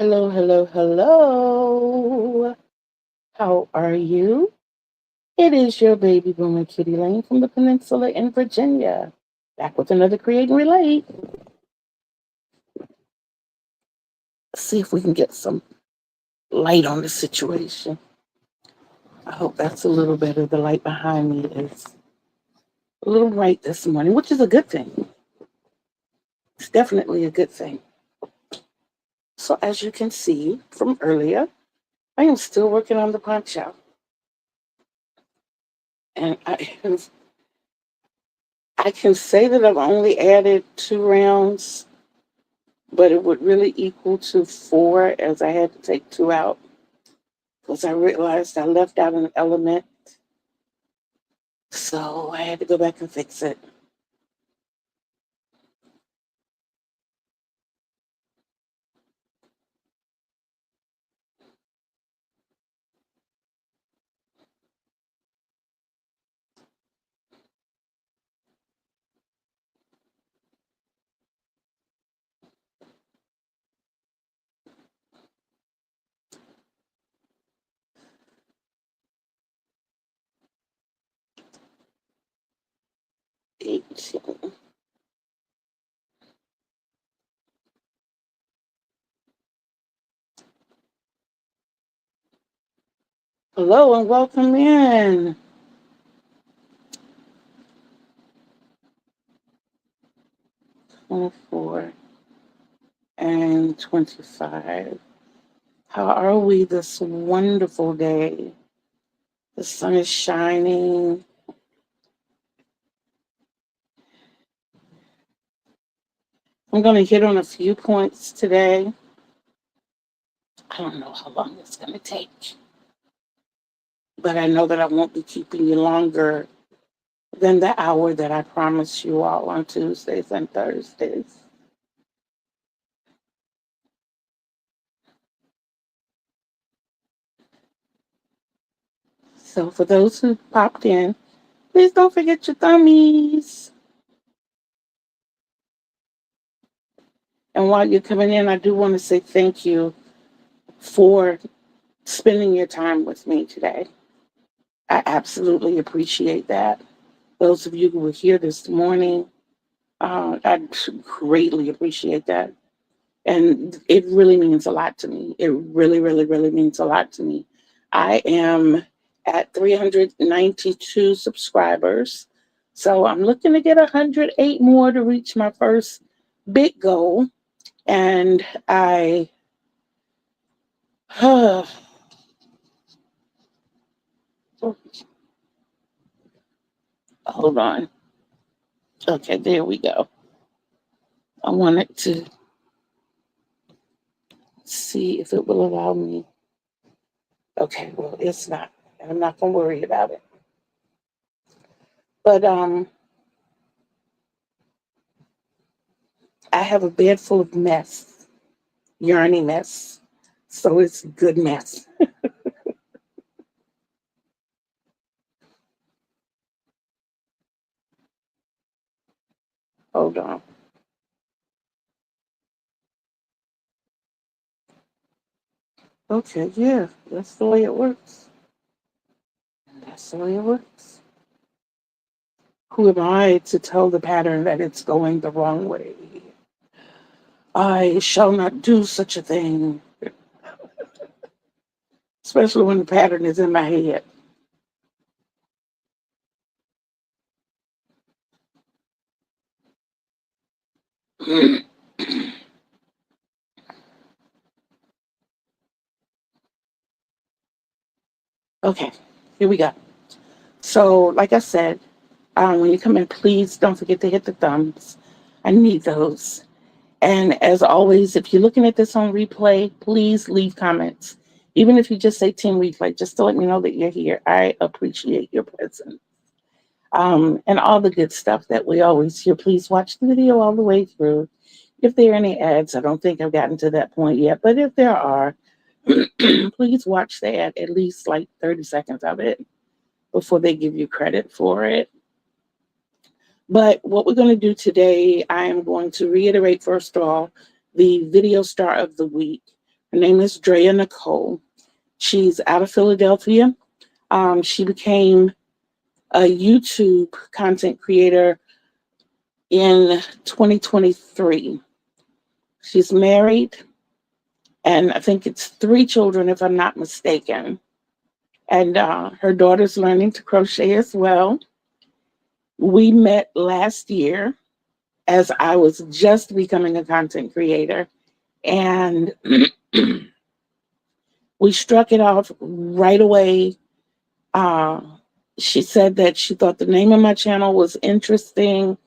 Hello, hello, hello. How are you? It is your baby boomer Kitty Lane from the Peninsula in Virginia. Back with another Create and Relate. See if we can get some light on the situation. I hope that's a little better. The light behind me is a little bright this morning, which is a good thing. It's definitely a good thing. So, as you can see from earlier, I am still working on the punch out. And I can say that I've only added 2 rounds, but it would really equal to 4 as I had to take 2 out because I realized I left out an element. So I had to go back and fix it. 18. Hello and welcome in. 24 and 25. How are we this wonderful day? The sun is shining. I'm going to hit on a few points today. I don't know how long it's going to take, but I know that I won't be keeping you longer than the hour that I promised you all on Tuesdays and Thursdays. So for those who popped in, please don't forget your thummies. And while you're coming in, I do want to say thank you for spending your time with me today. I absolutely appreciate that. Those of you who were here this morning, I greatly appreciate that. And it really means a lot to me. It really, really, really means a lot to me. I am at 392 subscribers. So I'm looking to get 108 more to reach my first big goal. And I, hold on. Okay, there we go. I wanted to see if it will allow me. Okay, well, it's not. I'm not going to worry about it. But I have a bed full of mess, yarny mess. So it's good mess. Hold on. Okay, yeah, that's the way it works. That's the way it works. Who am I to tell the pattern that it's going the wrong way? I shall not do such a thing, especially when the pattern is in my head. Okay, here we go. So, like I said, when you come in, please don't forget to hit the thumbs. I need those. And as always, if you're looking at this on replay, please leave comments. Even if you just say Team Replay, just to let me know that you're here. I appreciate your presence. And all the good stuff that we always hear. Please watch the video all the way through. If there are any ads, I don't think I've gotten to that point yet, but if there are, please watch the ad, at least like 30 seconds of it before they give you credit for it. But what we're going to do today, I am going to reiterate, first of all, the video star of the week. Her name is Drea Nicole. She's out of Philadelphia. She became a YouTube content creator in 2023. She's married, and I think it's 3 children, if I'm not mistaken. And her daughter's learning to crochet as well. We met last year as I was just becoming a content creator, and we struck it off right away. Uh, she said that she thought the name of my channel was interesting.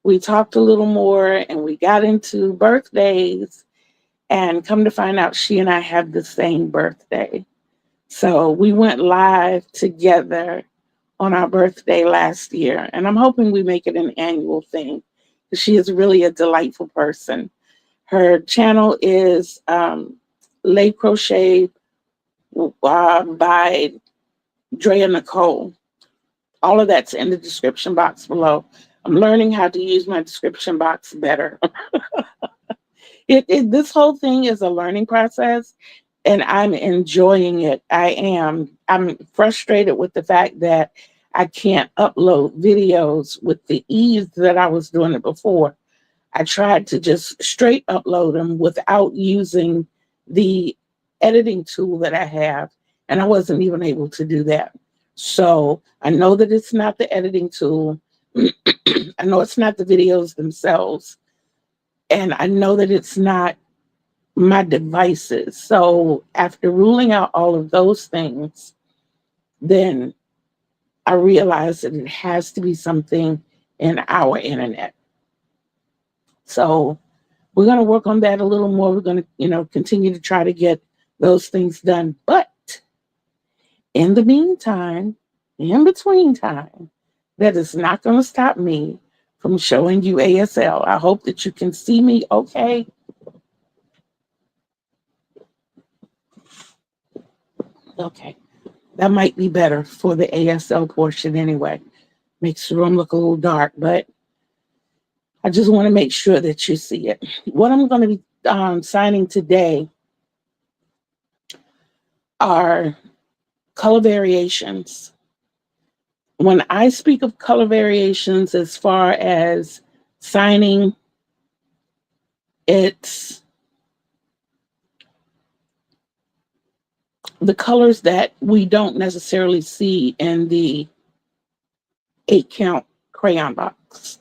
We talked a little more and we got into birthdays, and come to find out she and I have the same birthday. So we went live together on our birthday last year, and I'm hoping we make it an annual thing. She is really a delightful person. Her channel is Le Crochet by Drea Nicole. All of that's in the description box below. I'm learning how to use my description box better. This whole thing is a learning process, and I'm enjoying it. I'm frustrated with the fact that I can't upload videos with the ease that I was doing it before. I tried to just straight upload them without using the editing tool that I have, and I wasn't even able to do that. So I know that it's not the editing tool. I know it's not the videos themselves. And I know that it's not my devices. So after ruling out all of those things, then I realized that it has to be something in our internet. So we're going to work on that a little more. We're going to, continue to try to get those things done. But in the meantime, in between time, that is not going to stop me from showing you ASL. I hope that you can see me okay. Okay. That might be better for the ASL portion anyway. Makes the room look a little dark, but I just want to make sure that you see it. What I'm going to be signing today are color variations. When I speak of color variations as far as signing, it's the colors that we don't necessarily see in the 8-count crayon box.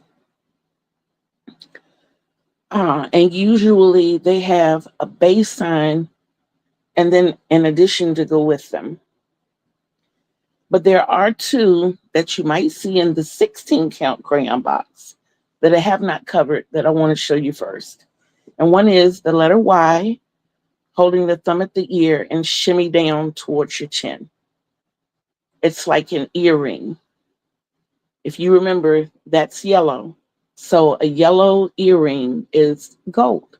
And usually they have a base sign and then an addition to go with them. But there are 2 that you might see in the 16-count crayon box that I have not covered that I want to show you first. And one is the letter Y, holding the thumb at the ear and shimmy down towards your chin. It's like an earring. If you remember, that's yellow. So a yellow earring is gold.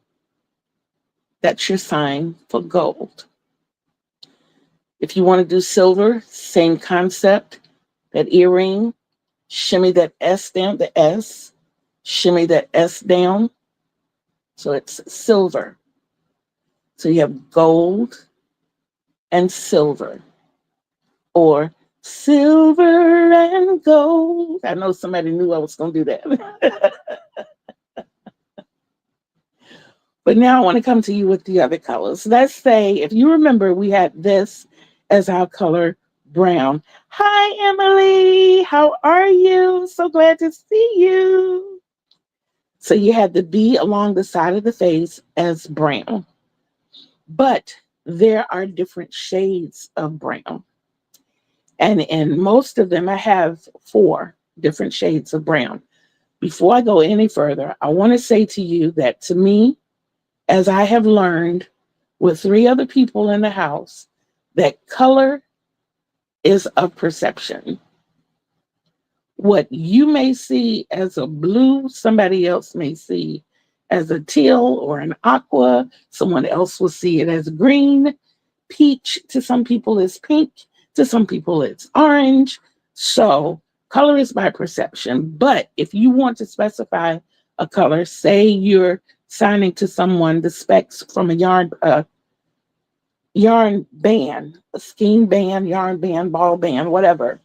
That's your sign for gold. If you want to do silver, same concept. That earring, shimmy that S down, the S, shimmy that S down. So it's silver. So you have gold and silver, or silver and gold. I know somebody knew I was going to do that. But now I want to come to you with the other colors. Let's say, if you remember, we had this as our color brown. Hi, Emily. How are you? So glad to see you. So you had the B along the side of the face as brown. But there are different shades of brown. And in most of them, I have 4 different shades of brown. Before I go any further, I want to say to you that, to me, as I have learned with 3 other people in the house, that color is a perception. What you may see as a blue, somebody else may see as a teal or an aqua. Someone else will see it as green. Peach to some people is pink. To some people it's orange. So color is by perception. But if you want to specify a color, say you're signing to someone the specs from a yarn yarn band, a skein band, yarn band, ball band, whatever.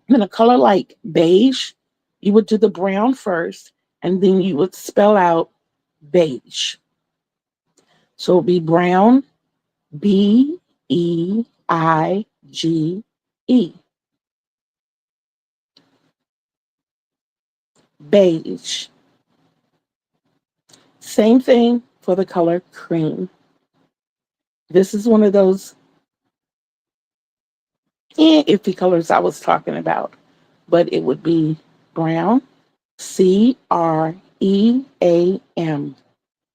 In a color like beige, you would do the brown first, and then you would spell out beige. So it would be brown, Beige, beige. Same thing for the color cream. This is one of those iffy colors I was talking about, but it would be brown, Cream,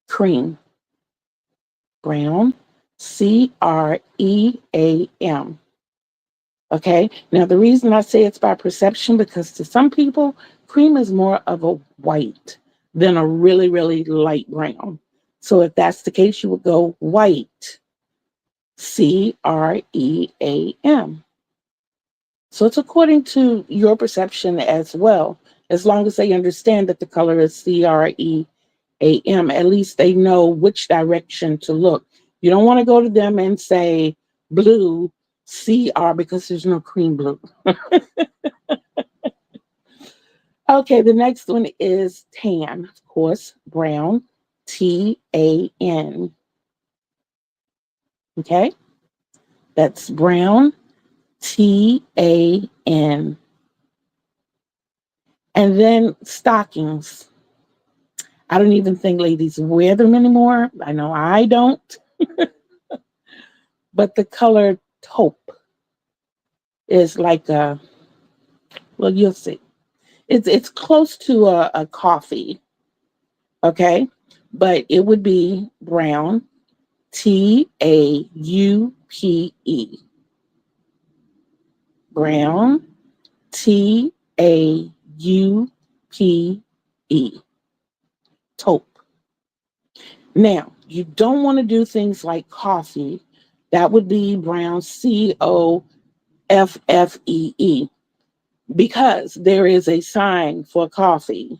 cream, brown, Cream. Okay. Now, the reason I say it's by perception, because to some people, cream is more of a white than a really, really light brown. So if that's the case, you would go white, Cream. So it's according to your perception as well. As long as they understand that the color is Cream, at least they know which direction to look. You don't want to go to them and say blue, because there's no cream blue. Okay, the next one is tan, of course, brown, Tan. Okay, that's brown, Tan. And then stockings. I don't even think ladies wear them anymore. I know I don't, but the color taupe is like well, you'll see. It's close to a coffee, okay? But it would be brown, Taupe. Brown, Taupe. Taupe. Now, you don't want to do things like coffee. That would be brown, Coffee, because there is a sign for coffee.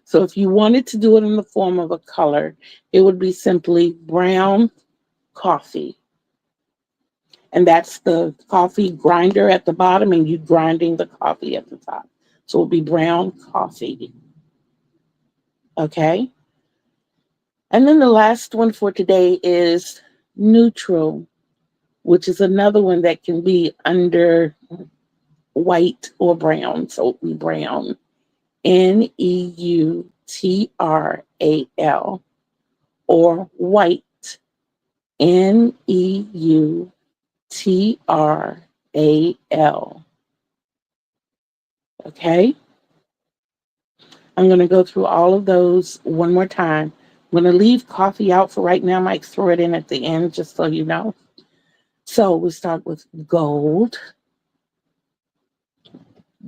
So if you wanted to do it in the form of a color, it would be simply brown coffee. And that's the coffee grinder at the bottom, and you grinding the coffee at the top. So it would be brown coffee. Okay. And then the last one for today is neutral, which is another one that can be under white or brown. So it would be brown. Neutral, or white. Neutral. Okay. I'm going to go through all of those one more time. I'm going to leave coffee out for right now. I might throw it in at the end just so you know. So we start with gold,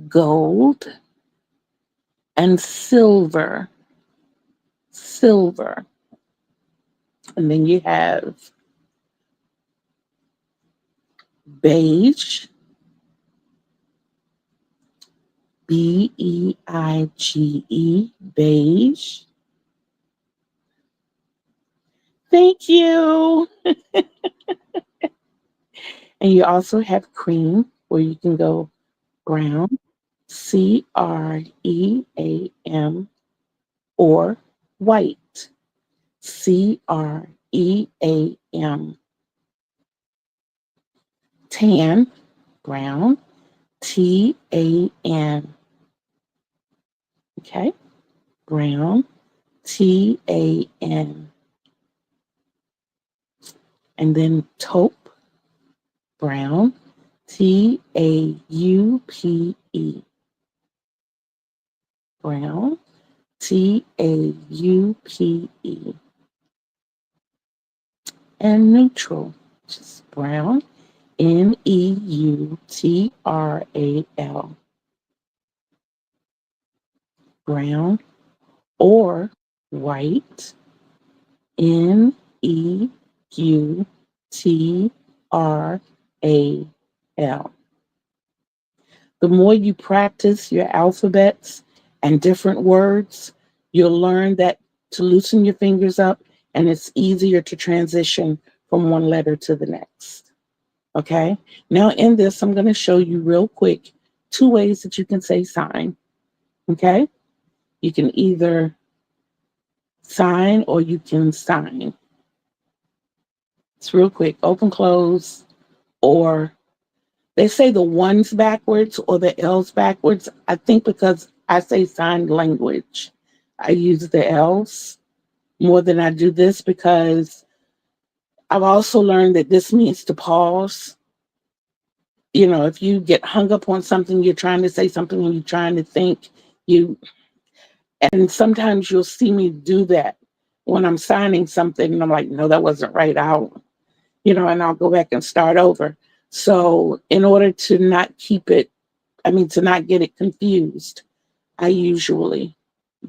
gold, and silver, silver. And then you have beige, Beige, beige. Thank you. And you also have cream, where you can go brown, Cream, or white, Cream. Tan, brown, Tan. Okay, brown, Tan. And then taupe, brown, Taupe. Brown, Taupe. And neutral, which is brown, Neutral. Brown, or white, Neutral. The more you practice your alphabets and different words, you'll learn that to loosen your fingers up, and it's easier to transition from one letter to the next. Okay. Now, in this, I'm going to show you real quick 2 ways that you can say sign. Okay. You can either sign or you can sign. It's real quick, open, close, or they say the ones backwards or the L's backwards. I think because I say sign language, I use the L's more than I do this because I've also learned that this means to pause. You know, if you get hung up on something, you're trying to say something and you're trying to think, you, and sometimes you'll see me do that when I'm signing something and I'm like, no, that wasn't right. And I'll go back and start over. So in order to not to not get it confused, I usually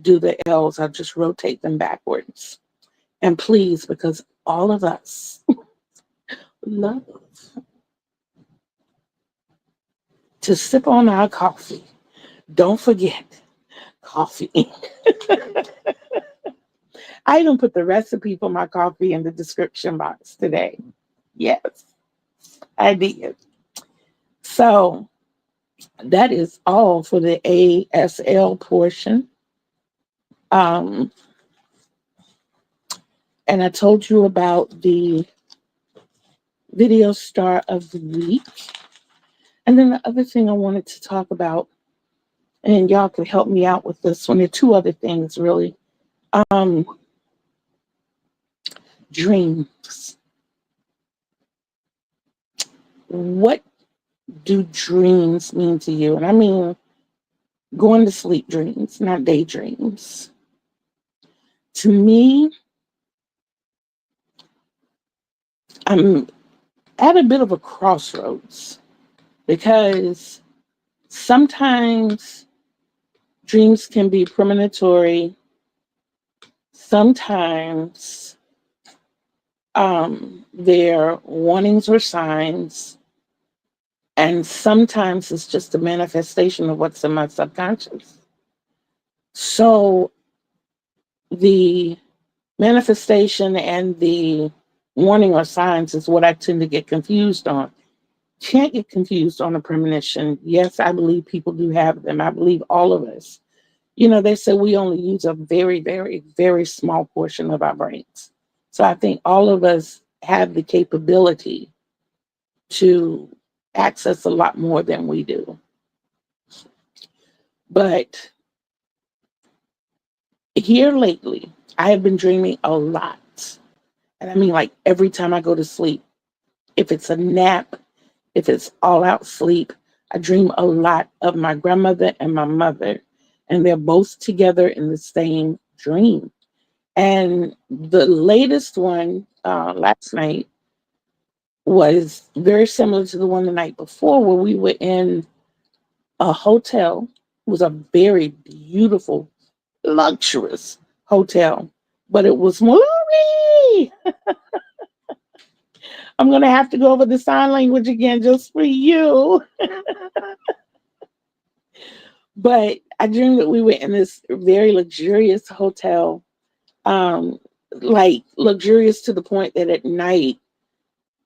do the L's. I just rotate them backwards. And please, because all of us love to sip on our coffee, don't forget coffee. I even put the recipe for my coffee in the description box today. Yes, I did. So that is all for the ASL portion. Um, and I told you about the video star of the week. And then the other thing I wanted to talk about, and y'all can help me out with this one, there are two other things really. Um, Dreams. What do dreams mean to you? And I mean going to sleep dreams, not daydreams. To me, I'm at a bit of a crossroads because sometimes dreams can be premonitory. Sometimes they're warnings or signs. And sometimes it's just a manifestation of what's in my subconscious. So the manifestation and the warning or signs is what I tend to get confused on. Can't get confused on a premonition. Yes, I believe people do have them. I believe all of us. They say we only use a very, very, very small portion of our brains. So I think all of us have the capability to access a lot more than we do. But here lately, I have been dreaming a lot. And I mean, like every time I go to sleep, if it's a nap, if it's all out sleep, I dream a lot of my grandmother and my mother. And they're both together in the same dream. And the latest one last night was very similar to the one the night before, where we were in a hotel. It was a very beautiful, luxurious hotel, but it was Marie. I'm going to have to go over the sign language again just for you. But I dreamed that we were in this very luxurious hotel, like luxurious to the point that at night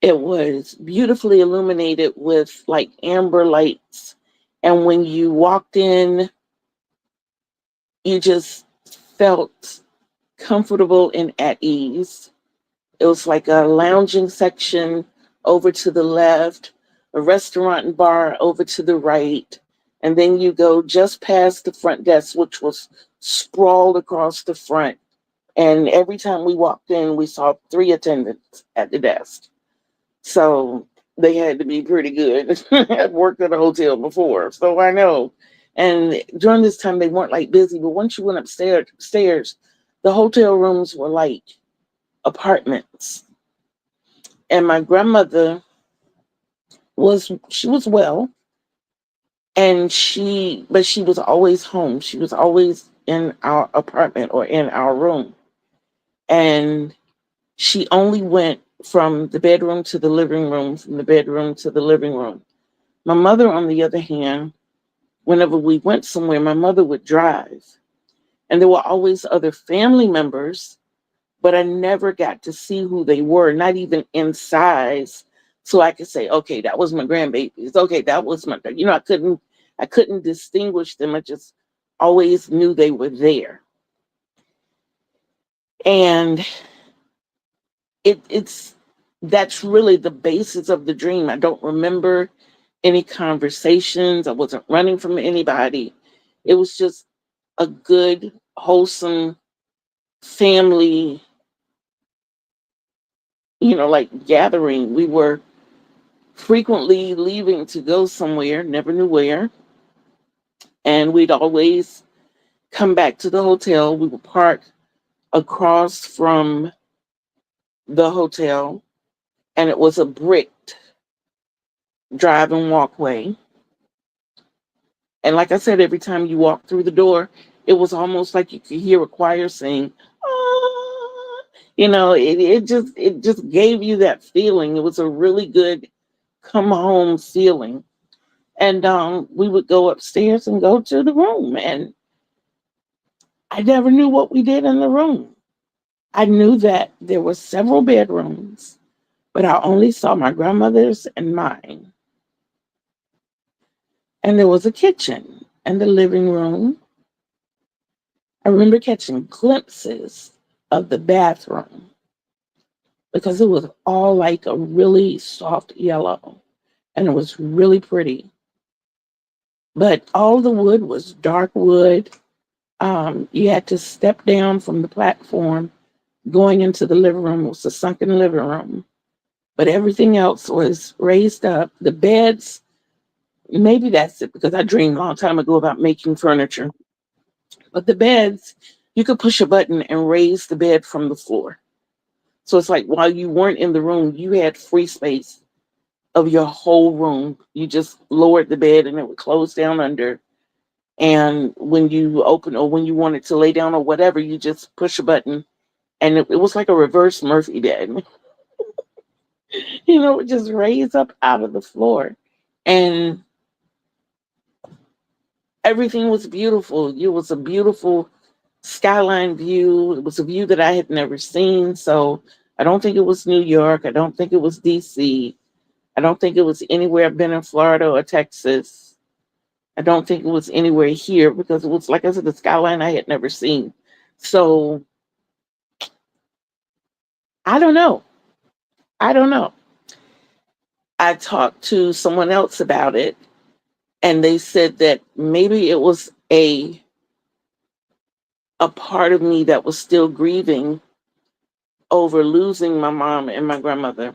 it was beautifully illuminated with like amber lights. And when you walked in, you just felt comfortable and at ease. It was like a lounging section over to the left, a restaurant and bar over to the right. And then you go just past the front desk, which was sprawled across the front. And every time we walked in, we saw 3 attendants at the desk. So they had to be pretty good. I've worked at a hotel before, so I know. And during this time, they weren't like busy. But once you went upstairs, the hotel rooms were like apartments. And my grandmother was well, but she was always home. She was always in our apartment or in our room. And she only went from the bedroom to the living room, from the bedroom to the living room. My mother, on the other hand, whenever we went somewhere, my mother would drive. And there were always other family members but I never got to see who they were, not even in size. So I could say, okay, that was my grandbabies. Okay, that was my, I couldn't distinguish them. I just always knew they were there. And it's that's really the basis of the dream. I don't remember any conversations. I wasn't running from anybody. It was just a good, wholesome family, like gathering. We were frequently leaving to go somewhere, never knew where. And we'd always come back to the hotel. We would park across from the hotel, and it was a bricked drive and walkway. And like I said, every time you walked through the door, it was almost like you could hear a choir sing. "Ah." It just gave you that feeling. It was a really good come home feeling. And we would go upstairs and go to the room. And I never knew what we did in the room. I knew that there were several bedrooms, but I only saw my grandmother's and mine. And there was a kitchen and the living room. I remember catching glimpses of the bathroom because it was all like a really soft yellow and it was really pretty. But all the wood was dark wood. You had to step down from the platform going into the living room. It was a sunken living room, but everything else was raised up. The beds, maybe that's it because I dreamed a long time ago about making furniture. But the beds, you could push a button and raise the bed from the floor. So it's like while you weren't in the room, you had free space of your whole room. You just lowered the bed and it would close down under. And when you open or when you wanted to lay down or whatever, you just push a button and it was like a reverse Murphy bed. It just raise up out of the floor. And everything was beautiful. It was a beautiful skyline view. It was a view that I had never seen. So I don't think it was New York. I don't think it was DC. I don't think it was anywhere. I've been in Florida or Texas. I don't think it was anywhere here because it was, like I said, the skyline I had never seen. So I don't know. I don't know. I talked to someone else about it and they said that maybe it was a part of me that was still grieving over losing my mom and my grandmother.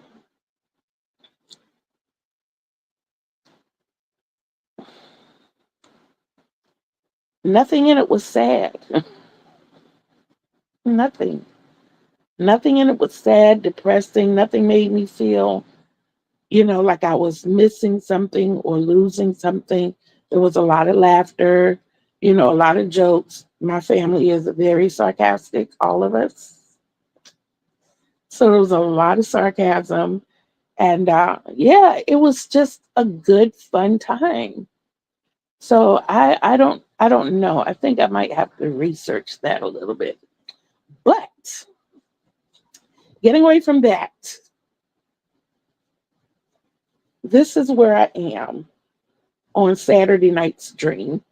Nothing in it was sad. Nothing. Nothing in it was sad, depressing. Nothing made me feel, like I was missing something or losing something. There was a lot of laughter, a lot of jokes. My family is very sarcastic, all of us. So there was a lot of sarcasm. And yeah, it was just a good, fun time. So I don't know. I think I might have to research that a little bit. But getting away from that, this is where I am on Saturday night's dream.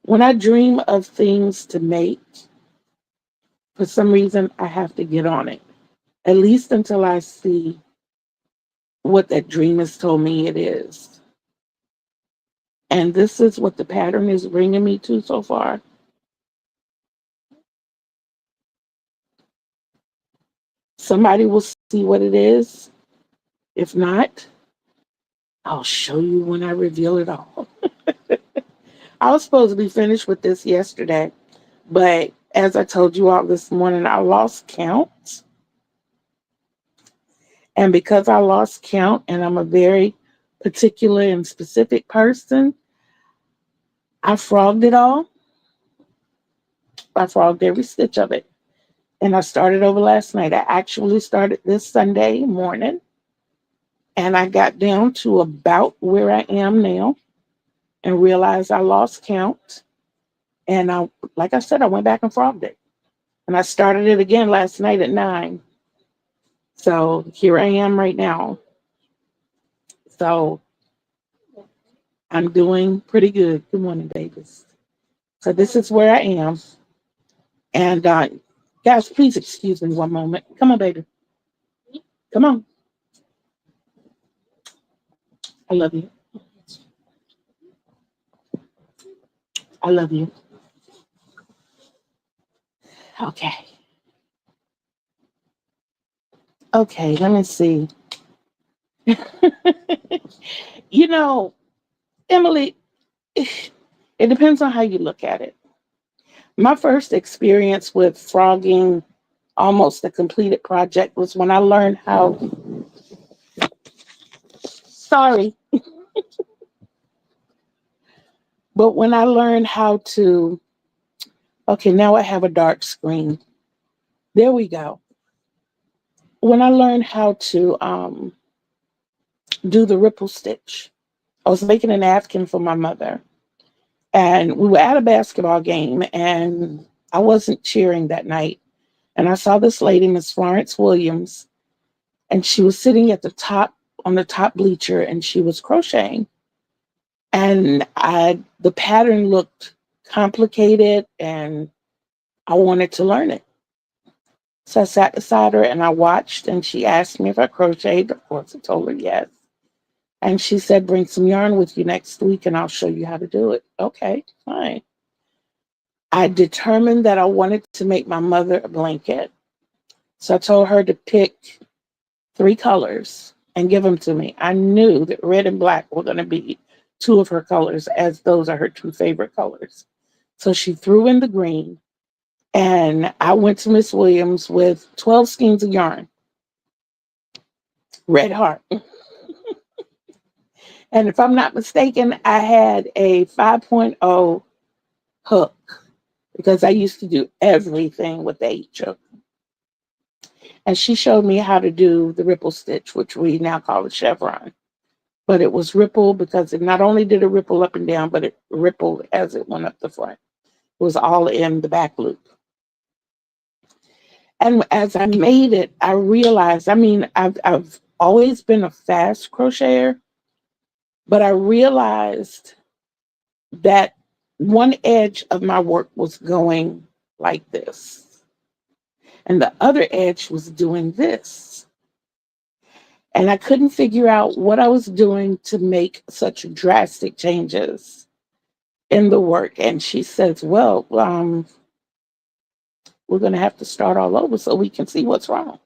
When I dream of things to make, for some reason I have to get on it. At least until I see what that dream has told me it is. And this is what the pattern is bringing me to so far. Somebody will see what it is. If not, I'll show you when I reveal it all. I was supposed to be finished with this yesterday, but as I told you all this morning, I lost count. And because I lost count and I'm a very particular and specific person, I frogged it all. I frogged every stitch of it. And I started over last night. I actually started this Sunday morning and I got down to about where I am now and realized I lost count. And like I said, I went back and frogged it. And I started it again last night at 9. So here I am right now. So I'm doing pretty good. Good morning, babies. So this is where I am. And guys, please excuse me one moment. Come on, baby. Come on. I love you. I love you. Okay. Okay, let me see. You know, Emily, it depends on how you look at it. My first experience with frogging almost a completed project was when I learned how, sorry, but when I learned how to, okay, now I have a dark screen. There we go. When I learned how to do the ripple stitch, I was making a napkin for my mother. And we were at a basketball game, and I wasn't cheering that night. And I saw this lady, Miss Florence Williams, and she was sitting at the top on the top bleacher, and she was crocheting. And the pattern looked complicated, and I wanted to learn it. So I sat beside her and I watched, and she asked me if I crocheted. Of course, I told her yes. And she said, bring some yarn with you next week and I'll show you how to do it. Okay, fine. I determined that I wanted to make my mother a blanket. So I told her to pick 3 colors and give them to me. I knew that red and black were going to be 2 of her colors, as those are her 2 favorite colors. So she threw in the green, and I went to Miss Williams with 12 skeins of yarn, red heart. And if I'm not mistaken, I had a 5.0 hook because I used to do everything with the H hook. And she showed me how to do the ripple stitch, which we now call a chevron. But it was ripple because it not only did it ripple up and down, but it rippled as it went up the front. It was all in the back loop. And as I made it, I realized, I mean, I've always been a fast crocheter, but I realized that one edge of my work was going like this, and the other edge was doing this. And I couldn't figure out what I was doing to make such drastic changes in the work. And she says, well, we're going to have to start all over so we can see what's wrong.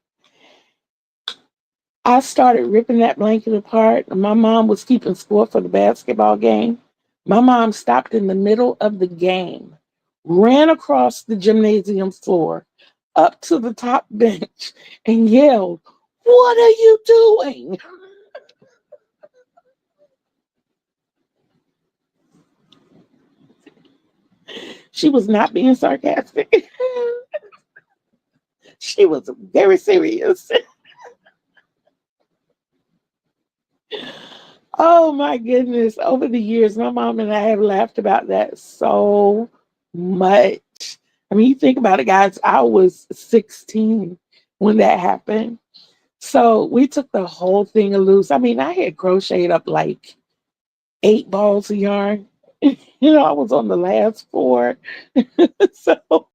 I started ripping that blanket apart. My mom was keeping score for the basketball game. My mom stopped in the middle of the game, ran across the gymnasium floor, up to the top bench, and yelled, "What are you doing?" She was not being sarcastic. She was very serious. Oh my goodness. Over the years, my mom and I have laughed about that so much. I mean, you think about it, guys, I was 16 when that happened. So we took the whole thing loose. I mean, I had crocheted up like 8 balls of yarn. I was on the last 4. So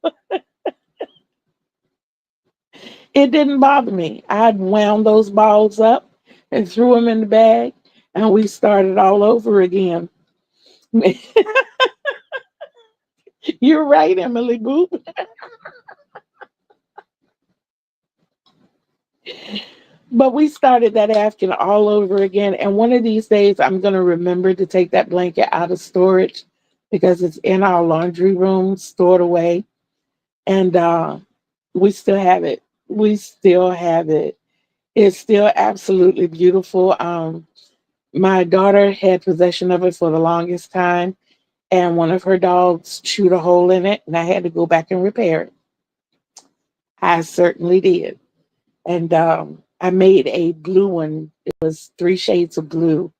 it didn't bother me. I'd wound those balls up and threw them in the bag, and we started all over again. You're right, Emily Boo. But we started that afternoon all over again. And one of these days, I'm going to remember to take that blanket out of storage because it's in our laundry room, stored away. And we still have it. We still have it. It's still absolutely beautiful. My daughter had possession of it for the longest time, and one of her dogs chewed a hole in it, and I had to go back and repair it. I certainly did. And I made a blue one. It was 3 shades of blue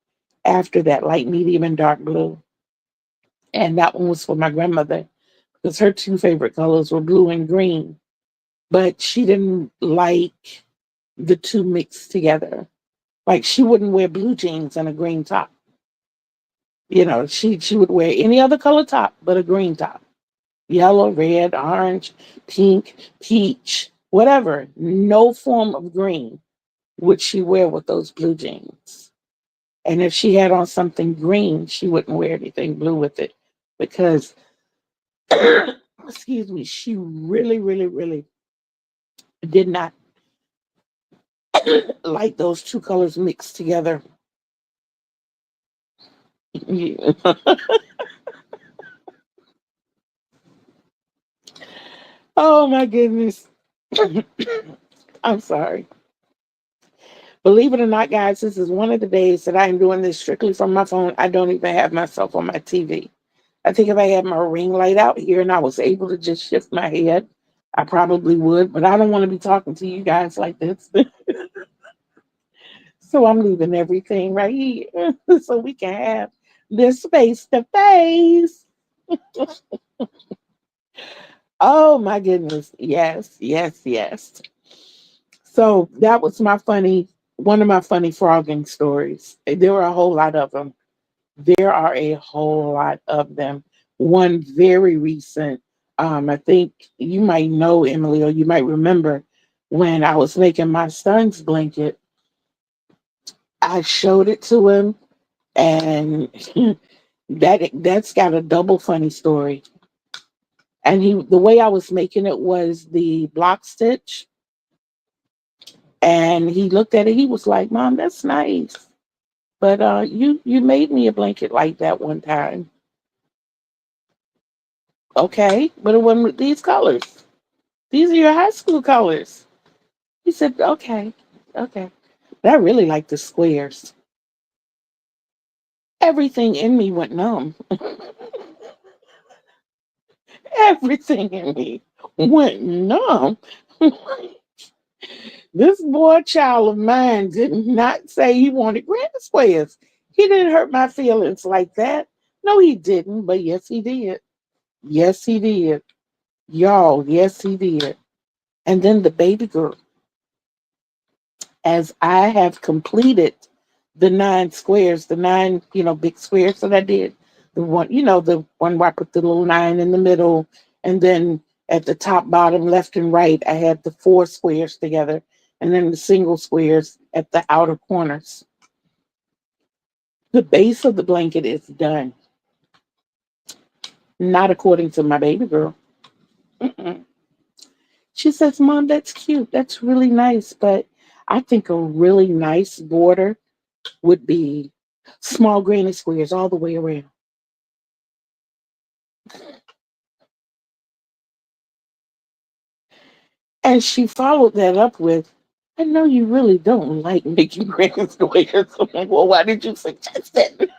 after that, light, medium, and dark blue. And that one was for my grandmother because her 2 favorite colors were blue and green. but she didn't like the two mixed together. Like she wouldn't wear blue jeans and a green top. You know, she would wear any other color top but a green top. Yellow, red, orange, pink, peach, whatever. No form of green would she wear with those blue jeans. And if she had on something green, she wouldn't wear anything blue with it because, excuse me, she really, really, really did not like those two colors mixed together. Yeah. Oh my goodness. I'm sorry. Believe it or not, guys, this is one of the days that I'm doing this strictly from my phone. I don't even have myself on my TV. I think if I had my ring light out here and I was able to just shift my head, I probably would, but I don't want to be talking to you guys like this. So I'm leaving everything right here so we can have this face to face. Oh my goodness. Yes, yes, yes. So that was one of my funny frogging stories. There were a whole lot of them. There are a whole lot of them. One very recent, I think you might know, Emily, or you might remember when I was making my son's blanket, I showed it to him, and that's got a double funny story. And the way I was making it was the block stitch, and he looked at it. He was like, "Mom, that's nice, but you made me a blanket like that one time." Okay, but it wasn't with these colors. These are your high school colors. He said, "Okay, okay." But I really like the squares. Everything in me went numb. Everything in me went numb. This boy child of mine did not say he wanted granny squares. He didn't hurt my feelings like that. No, he didn't, but yes, he did. Yes, he did. Y'all, yes, he did. And then the baby girl, as I have completed the 9 squares, the nine, big squares that I did, the one where I put the little 9 in the middle, and then at the top, bottom, left, and right, I had the 4 squares together, and then the single squares at the outer corners. The base of the blanket is done, not according to my baby girl. Mm-mm. She says, "Mom, that's cute. That's really nice, but I think a really nice border would be small granny squares all the way around." And she followed that up with, "I know you really don't like making granny squares." I'm like, "Well, why did you suggest it?"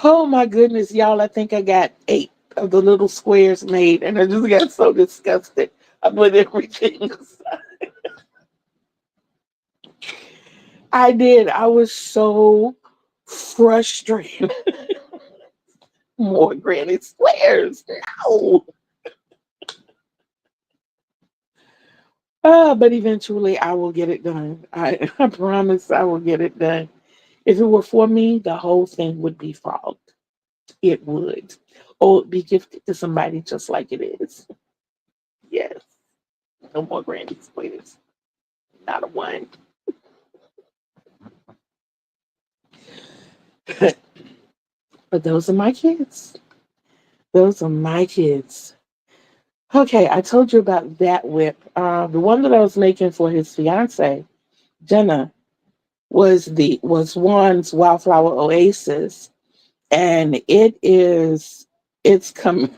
Oh my goodness, y'all. I think I got 8 of the little squares made, and I just got so disgusted. I put everything aside. I did. I was so frustrated. More granny squares. No. But eventually I will get it done. I promise I will get it done. If it were for me, the whole thing would be frogged. It would. Or be gifted to somebody just like it is. Yes. No more granny squares. Not a one. But those are my kids. Those are my kids. Okay, I told you about that whip. The one that I was making for his fiance, Jenna, was Juan's Wildflower Oasis, and it's coming,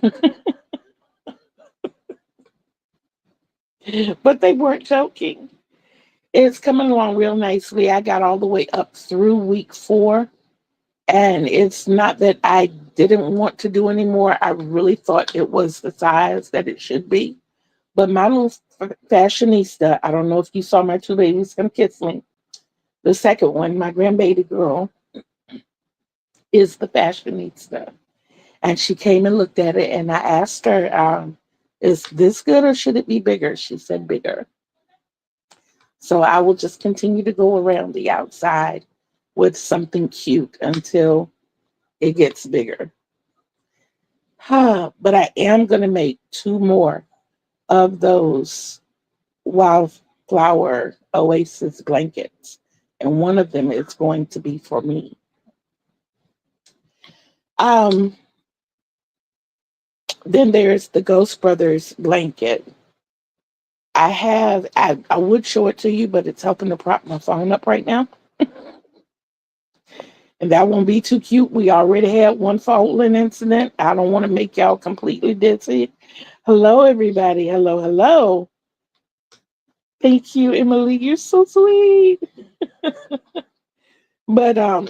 but they weren't joking. It's coming along real nicely. I got all the way up through week 4, and it's not that I didn't want to do anymore. I really thought it was the size that it should be. But my little fashionista, I don't know if you saw my 2 babies come kiss me. The second one, my grandbaby girl, is the fashionista. And she came and looked at it, and I asked her, is this good or should it be bigger? She said bigger. So I will just continue to go around the outside with something cute until it gets bigger. But I am going to make two more of those wildflower oasis blankets. And one of them is going to be for me. Um, then there's the Ghost Brothers blanket. I would show it to you, but it's helping to prop my phone up right now. And that won't be too cute. We already had one falling incident. I don't want to make y'all completely dizzy. Hello, everybody. Hello, hello. Thank you, Emily. You're so sweet. But um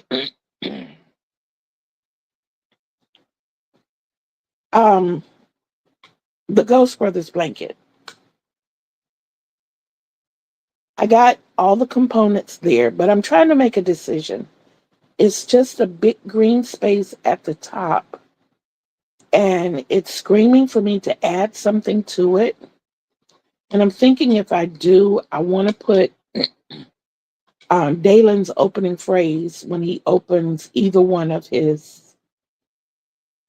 the Ghost Brothers blanket. I got all the components there, but I'm trying to make a decision. It's just a big green space at the top, and it's screaming for me to add something to it. And I'm thinking if I do, I want to put Dalen's opening phrase when he opens either one of his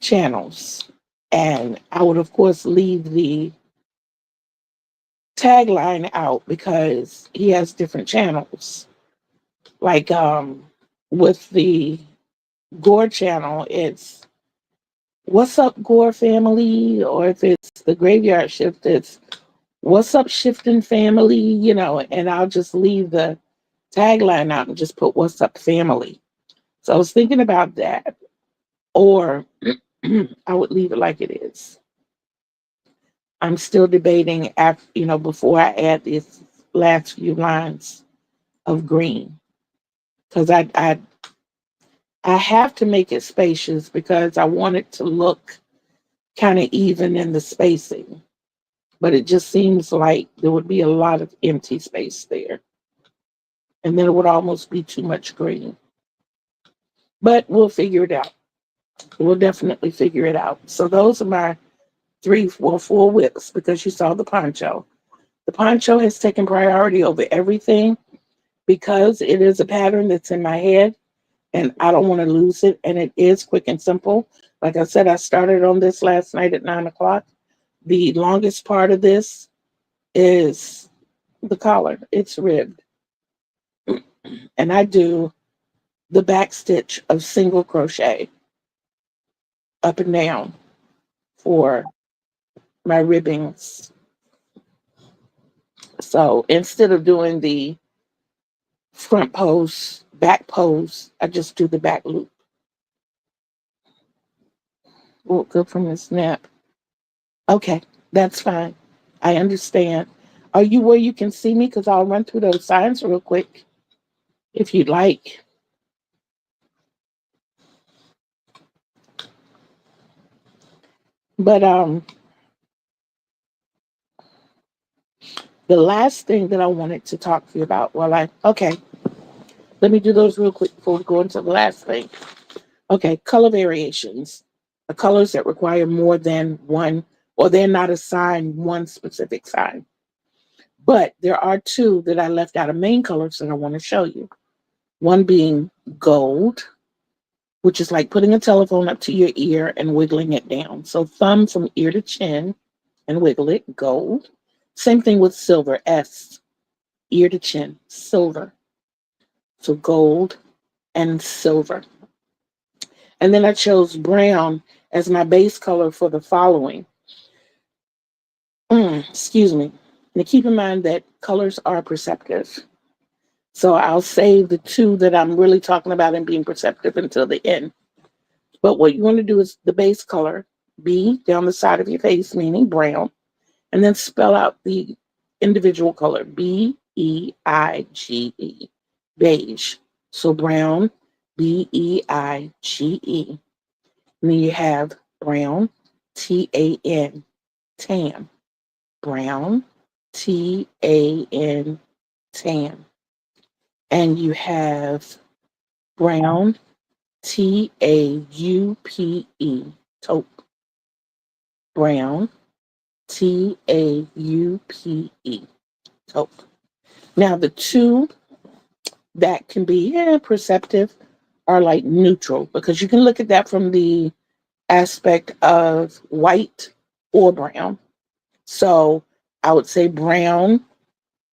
channels. And I would, of course, leave the tagline out because he has different channels. Like with the Gore channel, it's What's Up Gore Family, or if it's the Graveyard Shift, it's What's Up Shifting Family, and I'll just leave the tagline out and just put What's Up Family. So I was thinking about that. Or I would leave it like it is. I'm still debating after, before I add these last few lines of green. Because I have to make it spacious because I want it to look kind of even in the spacing. But it just seems like there would be a lot of empty space there. And then it would almost be too much green. But we'll figure it out. We'll definitely figure it out. So those are my four whips because you saw the poncho. The poncho has taken priority over everything because it is a pattern that's in my head and I don't want to lose it. And it is quick and simple. Like I said, I started on this last night at 9 o'clock. The longest part of this is the collar. It's ribbed. And I do the back stitch of single crochet up and down for my ribbings. So instead of doing the front pose, back pose, I just do the back loop. Woke up from this nap. Okay, that's fine. I understand. Are you where you can see me? Because I'll run through those signs real quick if you'd like. But the last thing that I wanted to talk to you about, okay, let me do those real quick before we go into the last thing. Okay, color variations. The colors that require more than one, or they're not assigned one specific sign. But there are two that I left out of main colors that I want to show you. One being gold, which is like putting a telephone up to your ear and wiggling it down. So thumb from ear to chin and wiggle it, gold. Same thing with silver, S, ear to chin, silver. So gold and silver. And then I chose brown as my base color for the following. Excuse me. Now keep in mind that colors are perceptive. So I'll save the two that I'm really talking about and being perceptive until the end. But what you want to do is the base color, B, down the side of your face, meaning brown, and then spell out the individual color, Beige, beige. So brown, Beige. And then you have brown, Tan, tan. Brown, Tan, tan. And you have brown, Taupe, taupe, brown, Taupe, taupe. Now, the two that can be perceptive are like neutral because you can look at that from the aspect of white or brown. So I would say brown,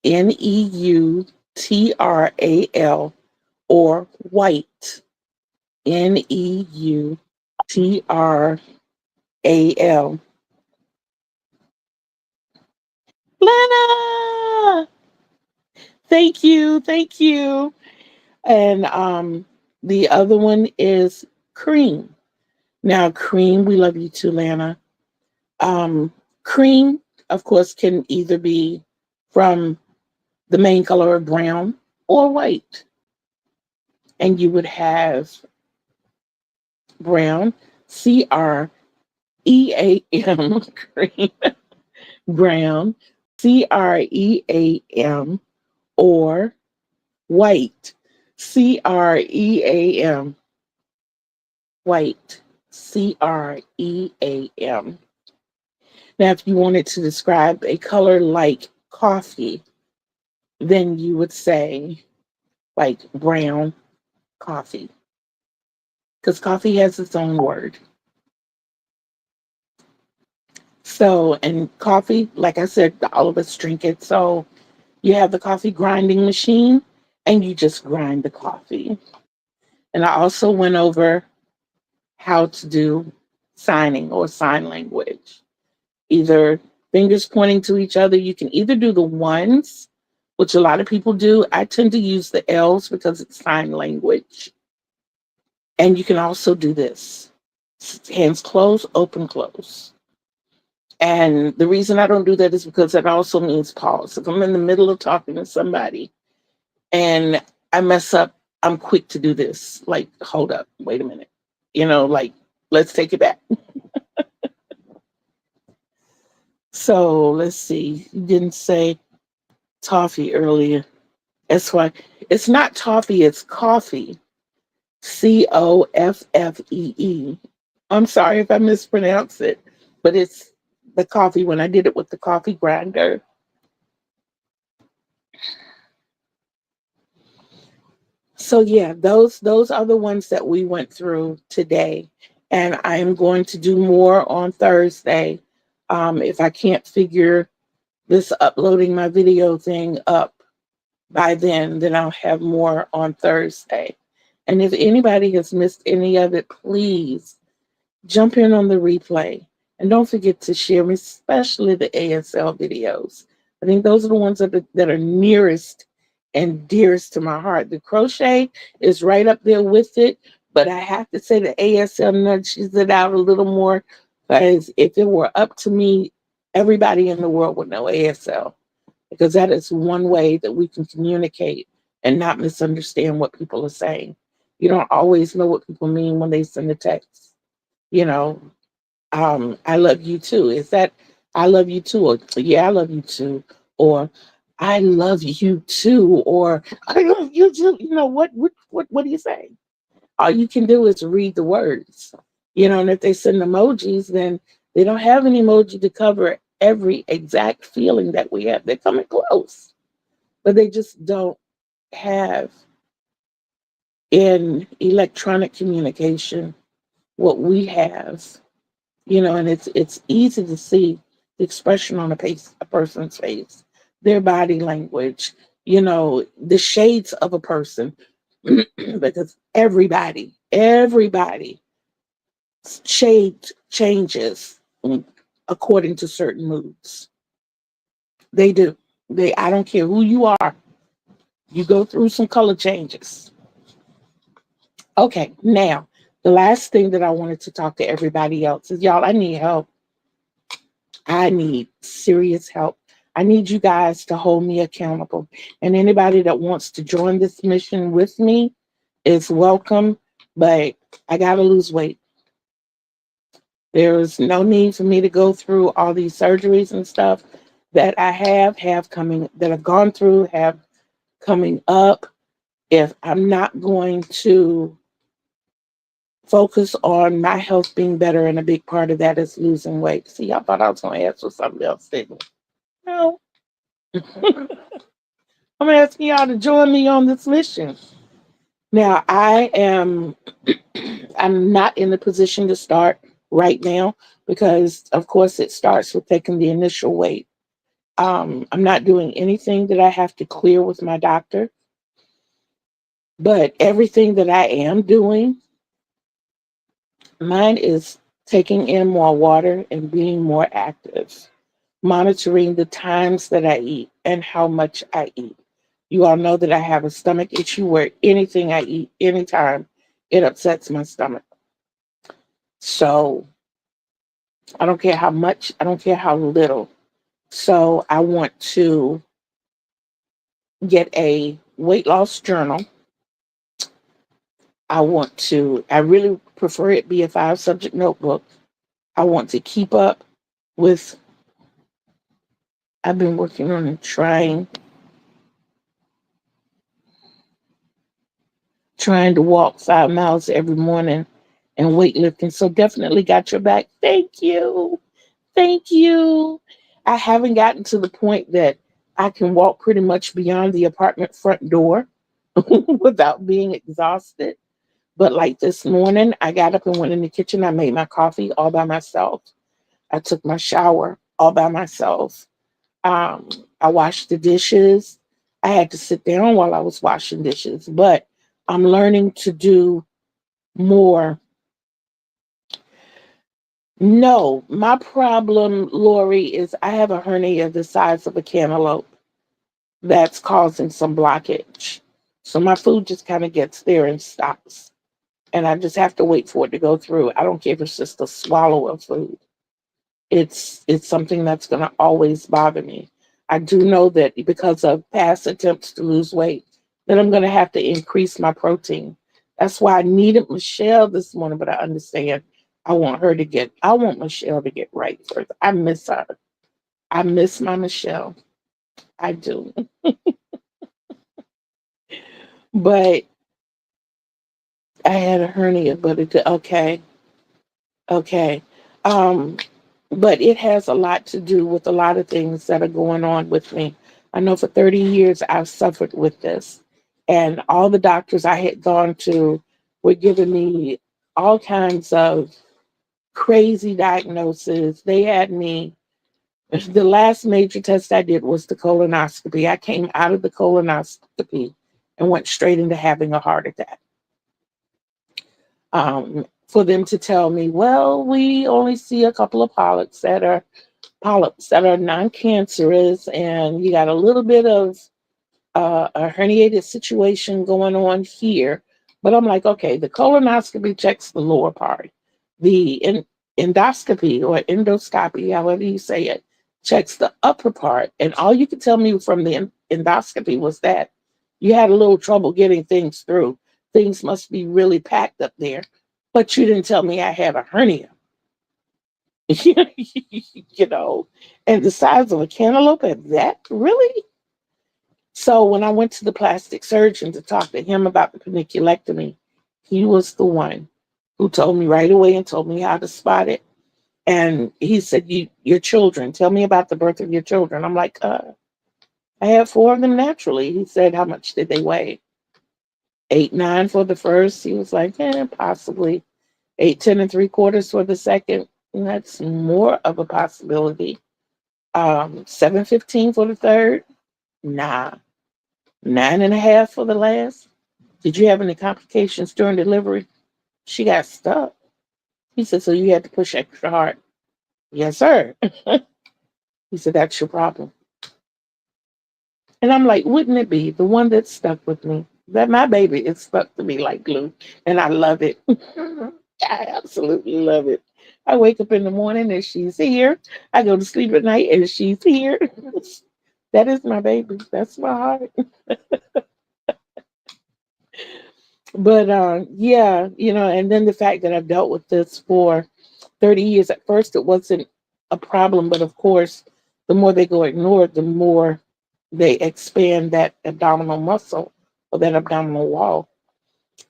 Neutral, or white, Neutral. Lena, thank you, thank you. And the other one is cream. Now, cream, we love you too, Lana. Um, Cream, of course, can either be from the main color of brown or white. And you would have brown, Cream, cream, brown, Cream, or white, Cream, white, Cream. Now, if you wanted to describe a color like coffee, then you would say like brown coffee, because coffee has its own word. So, and coffee, like I said, all of us drink it. So you have the coffee grinding machine and you just grind the coffee. And I also went over how to do signing or sign language. Either fingers pointing to each other. You can either do the ones, which a lot of people do. I tend to use the L's because it's sign language. And you can also do this: hands closed, open, close. And the reason I don't do that is because that also means pause. If I'm in the middle of talking to somebody and I mess up, I'm quick to do this. Like, hold up, wait a minute. Like, let's take it back. So let's see. You didn't say toffee earlier. That's why it's not toffee, it's coffee. Coffee. I'm sorry if I mispronounce it, but it's the coffee when I did it with the coffee grinder. So yeah, those are the ones that we went through today, and I am going to do more on Thursday. If I can't figure this uploading my video thing up by then I'll have more on Thursday. And if anybody has missed any of it, please jump in on the replay. And don't forget to share, especially the ASL videos. I think those are the ones that are nearest and dearest to my heart. The crochet is right up there with it, but I have to say the ASL nudges it out a little more because if it were up to me, everybody in the world would know ASL because that is one way that we can communicate and not misunderstand what people are saying. You don't always know what people mean when they send a text. You know, I love you too. Is that I love you too? Or yeah, I love you too. Or I love you too. Or I love you too. What do you say? All you can do is read the words. And if they send emojis, then they don't have an emoji to cover every exact feeling that we have. They're coming close, but they just don't have in electronic communication what we have. And it's easy to see the expression on a person's face, their body language, the shades of a person, because everybody shade changes according to certain moods. They do. I don't care who you are. You go through some color changes. Okay, now the last thing that I wanted to talk to everybody else is, y'all, I need help. I need serious help. I need you guys to hold me accountable. And anybody that wants to join this mission with me is welcome, but I got to lose weight. There's no need for me to go through all these surgeries and stuff that I have coming, that I've gone through, have coming up. If I'm not going to focus on my health being better, and a big part of that is losing weight. See, I thought I was going to ask for something else, didn't I? No. I'm asking y'all to join me on this mission. Now, I'm not in the position to start right now because, of course, it starts with taking the initial weight. I'm not doing anything that I have to clear with my doctor, but everything that I am doing, mine is taking in more water and being more active, monitoring the times that I eat and how much I eat. You all know that I have a stomach issue where anything I eat, anytime, it upsets my stomach. So I don't care how much, I don't care how little. So I want to get a weight loss journal. I really prefer it be a 5 subject notebook. I want to keep up with, I've been working on trying to walk 5 miles every morning and weightlifting. So definitely got your back. Thank you. Thank you. I haven't gotten to the point that I can walk pretty much beyond the apartment front door without being exhausted. But like this morning, I got up and went in the kitchen. I made my coffee all by myself. I took my shower all by myself. Um, I washed the dishes. I had to sit down while I was washing dishes, but I'm learning to do more. No, my problem, Lori, is I have a hernia the size of a cantaloupe that's causing some blockage. So my food just kind of gets there and stops. And I just have to wait for it to go through. I don't care if it's just a swallow of food. It's something that's going to always bother me. I do know that because of past attempts to lose weight, that I'm going to have to increase my protein. That's why I needed Michelle this morning, but I understand. I want Michelle to get right first. I miss her. I miss my Michelle. I do. But I had a hernia, but okay, okay. Um, but it has a lot to do with a lot of things that are going on with me. I know for 30 years I've suffered with this, and all the doctors I had gone to were giving me all kinds of crazy diagnoses. They had me, the last major test I did was the colonoscopy. I came out of the colonoscopy and went straight into having a heart attack. For them to tell me, well, we only see a couple of polyps that are non-cancerous, and you got a little bit of a herniated situation going on here. But I'm like, okay, the colonoscopy checks the lower part. Endoscopy or endoscopy, however you say it, checks the upper part. And all you could tell me from the endoscopy was that you had a little trouble getting things through. Things must be really packed up there. But you didn't tell me I had a hernia. you know, and the size of a cantaloupe at that, really? So when I went to the plastic surgeon to talk to him about the paniculectomy, he was the one who told me right away and told me how to spot it. And he said, your children, tell me about the birth of your children. I'm like, I had 4 of them naturally. He said, how much did they weigh? 8, 9 for the first. He was like, possibly 8, 10 3/4 for the second. And that's more of a possibility. 7, 15 for the third. Nah. 9.5 for the last. Did you have any complications during delivery? She got stuck. He said, so you had to push extra hard. Yes, sir. He said, that's your problem. And I'm like, wouldn't it be the one that stuck with me? That my baby is stuck to me like glue. And I love it. I absolutely love it. I wake up in the morning and she's here. I go to sleep at night and she's here. That is my baby. That's my heart. But yeah, and then the fact that I've dealt with this for 30 years. At first, it wasn't a problem, but of course, the more they go ignored, the more they expand that abdominal muscle or that abdominal wall.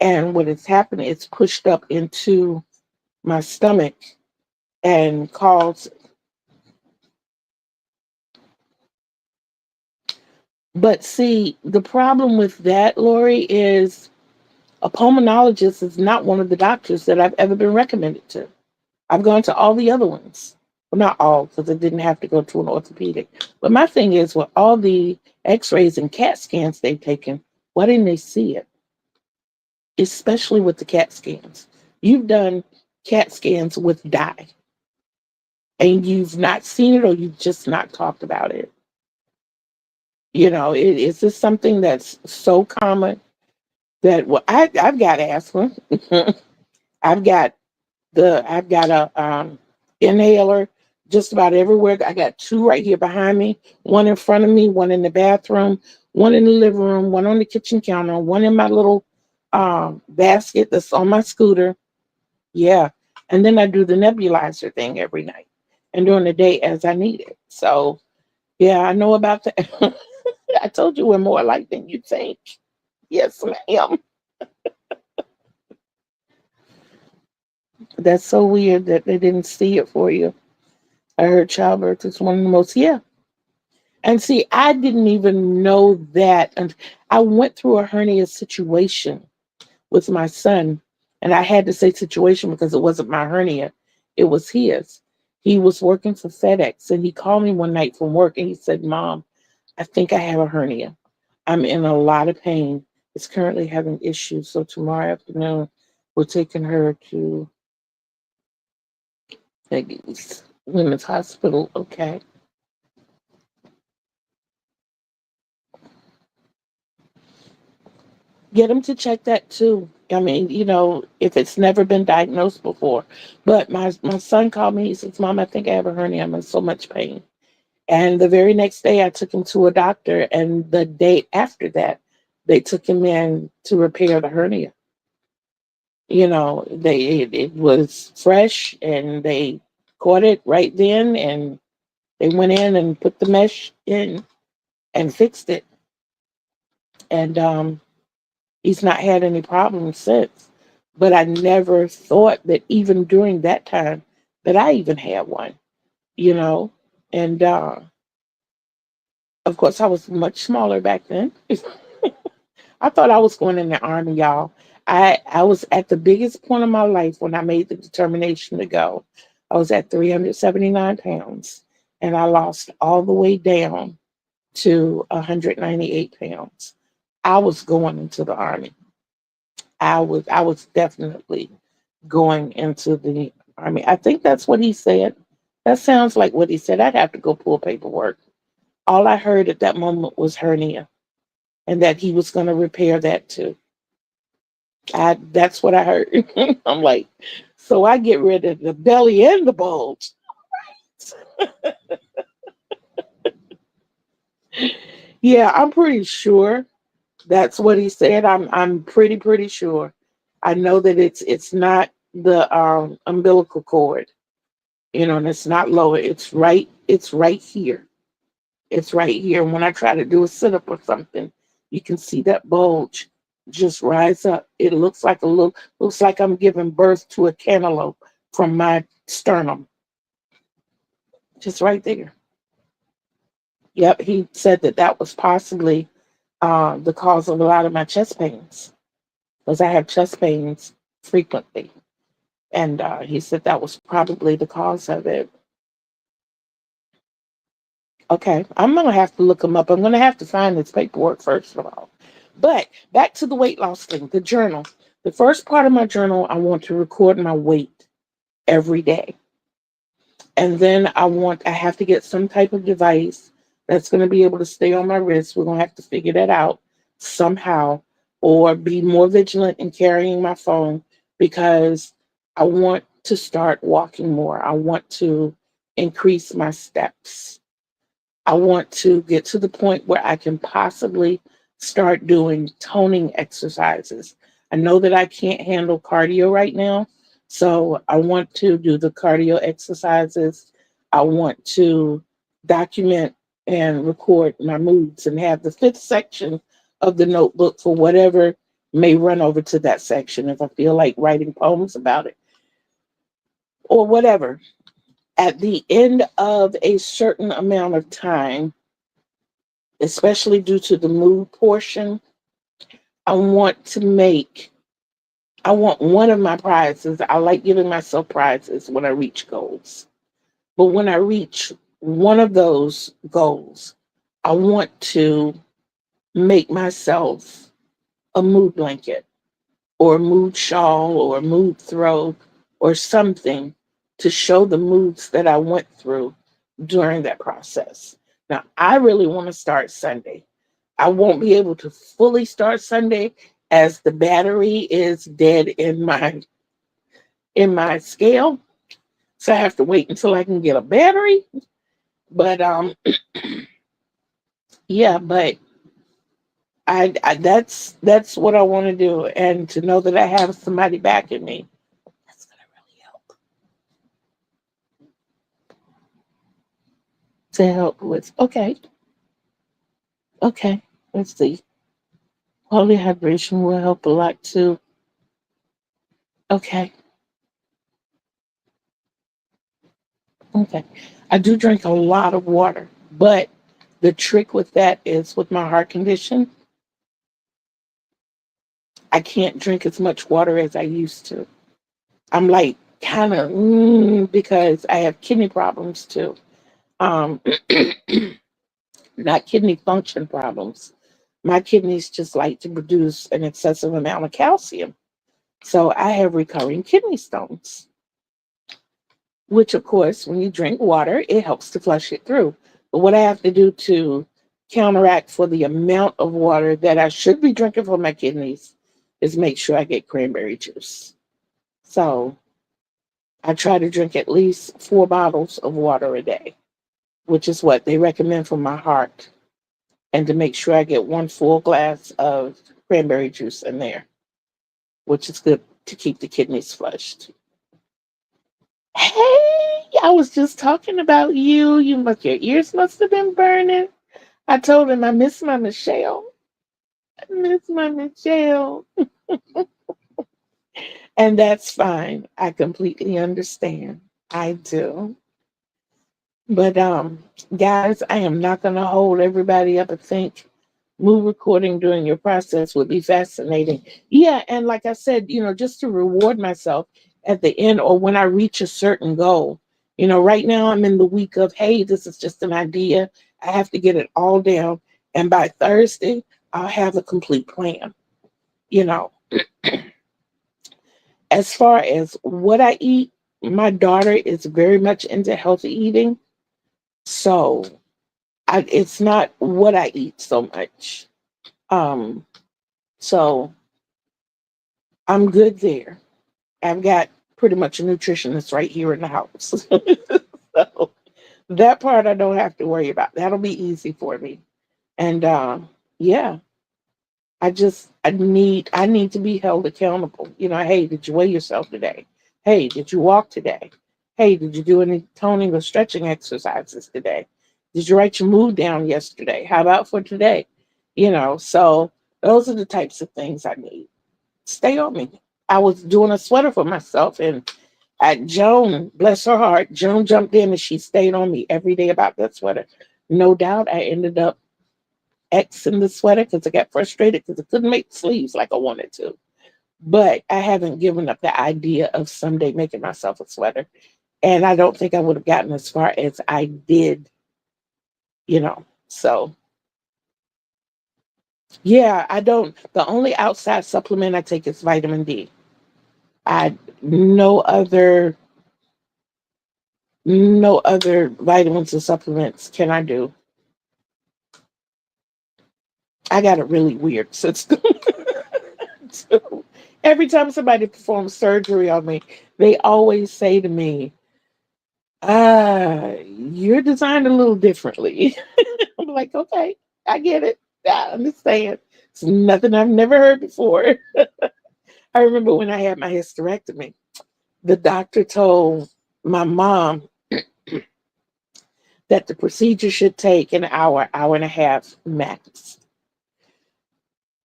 And what has happened, it's pushed up into my stomach and caused. But see, the problem with that, Lori, is a pulmonologist is not one of the doctors that I've ever been recommended to. I've gone to all the other ones. Well, not all, because I didn't have to go to an orthopedic. But my thing is, with all the x rays and CAT scans they've taken, why didn't they see it? Especially with the CAT scans. You've done CAT scans with dye, and you've not seen it, or you've just not talked about it. It's just something that's so common that, well, I've got asthma. I've got I've got a inhaler just about everywhere. I got two right here behind me, one in front of me, one in the bathroom, one in the living room, one on the kitchen counter, one in my little basket that's on my scooter. Yeah. And then I do the nebulizer thing every night and during the day as I need it. So yeah, I know about that. I told you we're more alike than you think. Yes, ma'am. That's so weird that they didn't see it for you. I heard childbirth is one of the most, yeah. And see, I didn't even know that. And I went through a hernia situation with my son. And I had to say situation because it wasn't my hernia, it was his. He was working for FedEx and he called me one night from work and he said, Mom, I think I have a hernia. I'm in a lot of pain. It's currently having issues. So tomorrow afternoon, we're taking her to like, Women's Hospital. Okay. Get them to check that too. I mean, if it's never been diagnosed before. But my son called me. He says, Mom, I think I have a hernia. I'm in so much pain. And the very next day, I took him to a doctor. And the day after that, they took him in to repair the hernia. It was fresh and they caught it right then. And they went in and put the mesh in and fixed it. And he's not had any problems since. But I never thought that even during that time that I even had one, you know. And of course, I was much smaller back then. I thought I was going in the army, y'all. I was at the biggest point of my life when I made the determination to go. I was at 379 pounds, and I lost all the way down to 198 pounds. I was going into the army. I was definitely going into the army. I think that's what he said. That sounds like what he said. I'd have to go pull paperwork. All I heard at that moment was hernia and that he was going to repair that too. That's what I heard. I'm like, so I get rid of the belly and the bulge. Yeah, I'm pretty sure that's what he said. I'm pretty sure. I know that it's not the umbilical cord, and it's not lower. It's right here. It's right here. And when I try to do a sit up or something, you can see that bulge just rise up. It looks like I'm giving birth to a cantaloupe from my sternum, just right there. Yep, he said that was possibly the cause of a lot of my chest pains because I have chest pains frequently, and he said that was probably the cause of it. Okay, I'm gonna have to look them up. I'm gonna have to find this paperwork first of all. But back to the weight loss thing, the journal. The first part of my journal, I want to record my weight every day. And then I have to get some type of device that's going to be able to stay on my wrist. We're going to have to figure that out somehow, or be more vigilant in carrying my phone because I want to start walking more. I want to increase my steps. I want to get to the point where I can possibly start doing toning exercises. I know that I can't handle cardio right now, so I want to do the cardio exercises. I want to document and record my moods and have the fifth section of the notebook for whatever may run over to that section if I feel like writing poems about it or whatever. At the end of a certain amount of time, especially due to the mood portion, I want to make, I want one of my prizes. I like giving myself prizes when I reach goals. But when I reach one of those goals, I want to make myself a mood blanket or a mood shawl or a mood throw or something to show the moods that I went through during that process. Now, I really want to start Sunday. I won't be able to fully start Sunday as the battery is dead in my scale. So I have to wait until I can get a battery. But yeah, but I that's what I want to do, and to know that I have somebody backing me. That's gonna really help to help with. Okay, okay. Let's see. Quality hydration will help a lot too. Okay, okay. I do drink a lot of water, but the trick with that is with my heart condition, I can't drink as much water as I used to. I'm like kind of because I have kidney problems too. Um, not kidney function problems. My kidneys just like to produce an excessive amount of calcium. So I have recurring kidney stones, which, of course, when you drink water, it helps to flush it through. But what I have to do to counteract for the amount of water that I should be drinking for my kidneys is make sure I get cranberry juice. So I try to drink at least 4 bottles of water a day, which is what they recommend for my heart, and to make sure I get one full glass of cranberry juice in there, which is good to keep the kidneys flushed. Hey, I was just talking about you. Your ears must have been burning. I told him I miss my Michelle. I miss my Michelle. And that's fine. I completely understand. I do. But guys, I am not gonna hold everybody up. I think mood recording during your process would be fascinating. Yeah, and like I said, just to reward myself at the end or when I reach a certain goal. Right now I'm in the week of, hey, this is just an idea. I have to get it all down. And by Thursday, I'll have a complete plan. You know, as far as what I eat, my daughter is very much into healthy eating. So it's not what I eat so much. Um, so I'm good there. I've got pretty much a nutritionist right here in the house. So that part I don't have to worry about. That'll be easy for me. And yeah, I need to be held accountable. Hey, did you weigh yourself today? Hey, did you walk today? Hey, did you do any toning or stretching exercises today? Did you write your mood down yesterday? How about for today? So those are the types of things I need. Stay on me. I was doing a sweater for myself, and at Joan, bless her heart, Joan jumped in and she stayed on me every day about that sweater. No doubt I ended up Xing the sweater because I got frustrated because I couldn't make sleeves like I wanted to. But I haven't given up the idea of someday making myself a sweater. And I don't think I would have gotten as far as I did, So yeah, I don't. The only outside supplement I take is vitamin D. I no other no other vitamins or supplements can I do. I got a really weird system. So every time somebody performs surgery on me, they always say to me, you're designed a little differently. I'm like, okay, I get it. I understand. It's nothing I've never heard before. I remember when I had my hysterectomy, the doctor told my mom that the procedure should take an hour, hour and a half max.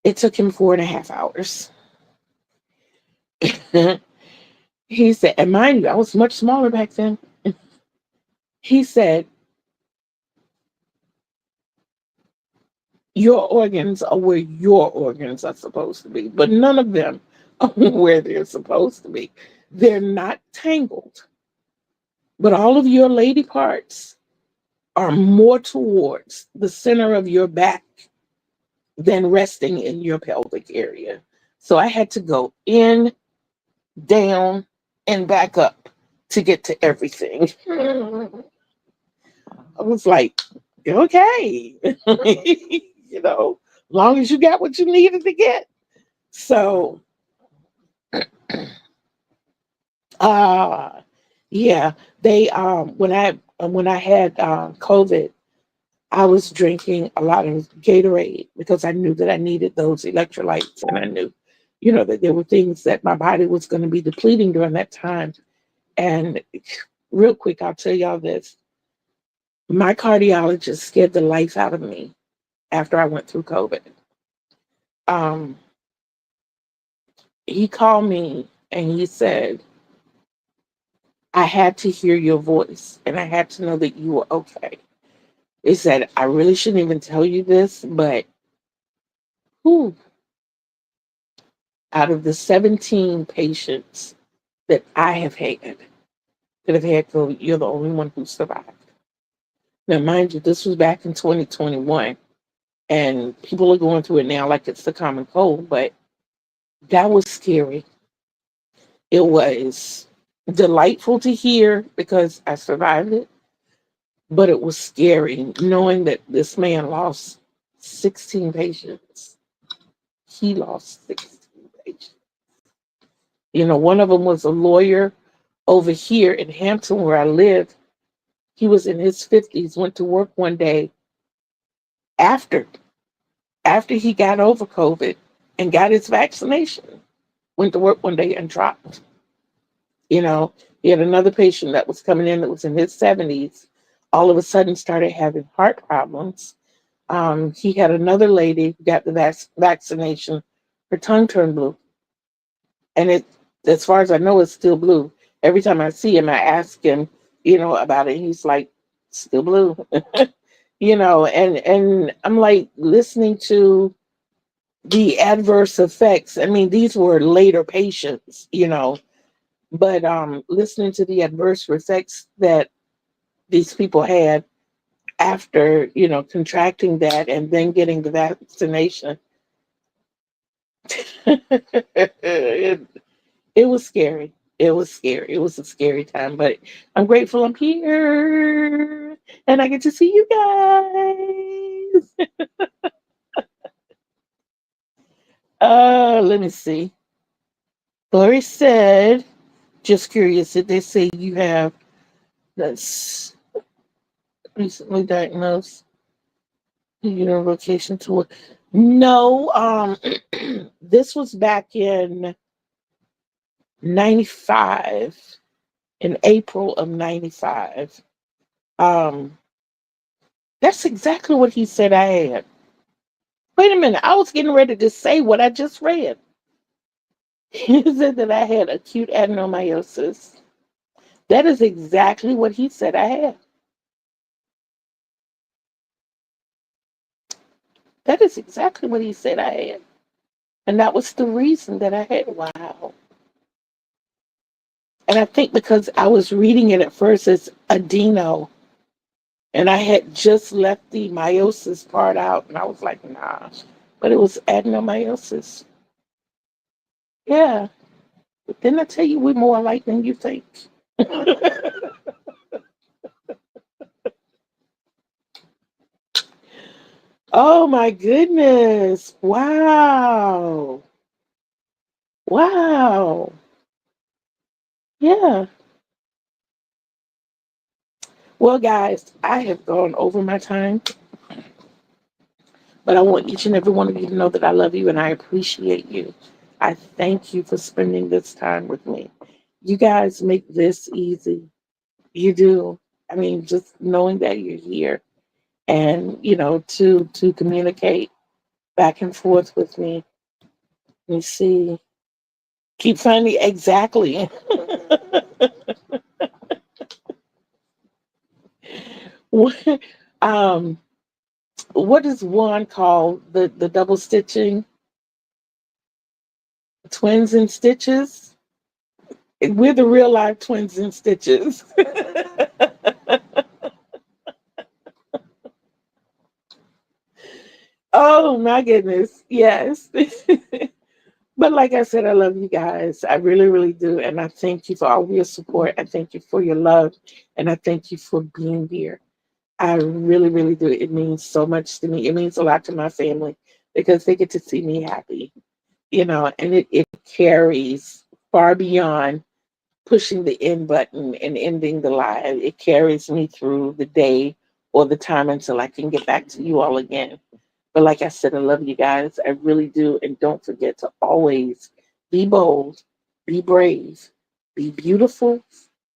It took him 4.5 hours. He said, and mind you, I was much smaller back then. He said, your organs are where your organs are supposed to be, but none of them are where they're supposed to be. They're not tangled, but all of your lady parts are more towards the center of your back than resting in your pelvic area. So I had to go in, down, and back up to get to everything. I was like, okay, long as you got what you needed to get. So, uh, yeah, they when I had COVID, I was drinking a lot of Gatorade because I knew that I needed those electrolytes, and I knew, that there were things that my body was going to be depleting during that time. And real quick, I'll tell y'all this: my cardiologist scared the life out of me after I went through COVID. Um, he called me and he said, I had to hear your voice and I had to know that you were okay. He said, I really shouldn't even tell you this, but whew, out of the 17 patients that I have had that have had COVID, you're the only one who survived. Now, mind you, this was back in 2021, and people are going through it now like it's the common cold, but that was scary. It was delightful to hear because I survived it, but it was scary knowing that this man lost 16 patients. He lost 16 patients. One of them was a lawyer over here in Hampton where I live. He was in his 50s, went to work one day after after he got over COVID and got his vaccination. Went to work one day and dropped. You know, he had another patient that was coming in that was in his 70s, all of a sudden started having heart problems. He had another lady who got the vaccination, her tongue turned blue. And as far as I know, it's still blue. Every time I see him, I ask him, about it. He's like, still blue. And I'm like listening to the adverse effects. I mean, these were later patients, but listening to the adverse effects that these people had after, contracting that and then getting the vaccination. it, it was scary. It was scary. It was a scary time, but I'm grateful I'm here and I get to see you guys. Let me see. Lori said, just curious, did they say you have that's recently diagnosed your location to work? No, this was back in 95, in April of 95. Um, that's exactly what he said I had. Wait a minute, I was getting ready to say what I just read. He said that I had acute adenomyosis. That is exactly what he said I had. That is exactly what he said I had. And that was the reason that I had. Wow. And I think because I was reading it at first as adeno, and I had just left the meiosis part out, and I was like, nah. But it was adenomyosis. Yeah. But didn't I tell you we're more alike than you think? Oh my goodness. Wow. Wow. Yeah. Well, guys, I have gone over my time, but I want each and every one of you to know that I love you and I appreciate you. I thank you for spending this time with me. You guys make this easy. You do. I mean, just knowing that you're here and, to communicate back and forth with me. Let me see. Keep finding exactly. What, um, what is one called the double stitching? Twins and stitches. We're the real life twins and stitches. Oh my goodness. Yes. But like I said, I love you guys. I really, really do. And I thank you for all your support. I thank you for your love. And I thank you for being here. I really, really do. It means so much to me. It means a lot to my family because they get to see me happy, and it carries far beyond pushing the end button and ending the live. It carries me through the day or the time until I can get back to you all again. But like I said, I love you guys. I really do. And don't forget to always be bold, be brave, be beautiful,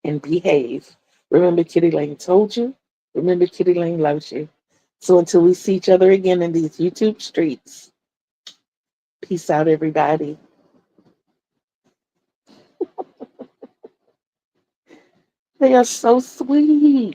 and behave. Remember, Kitty Lane told you. Remember, Kitty Lane loves you. So until we see each other again in these YouTube streets, peace out, everybody. They are so sweet.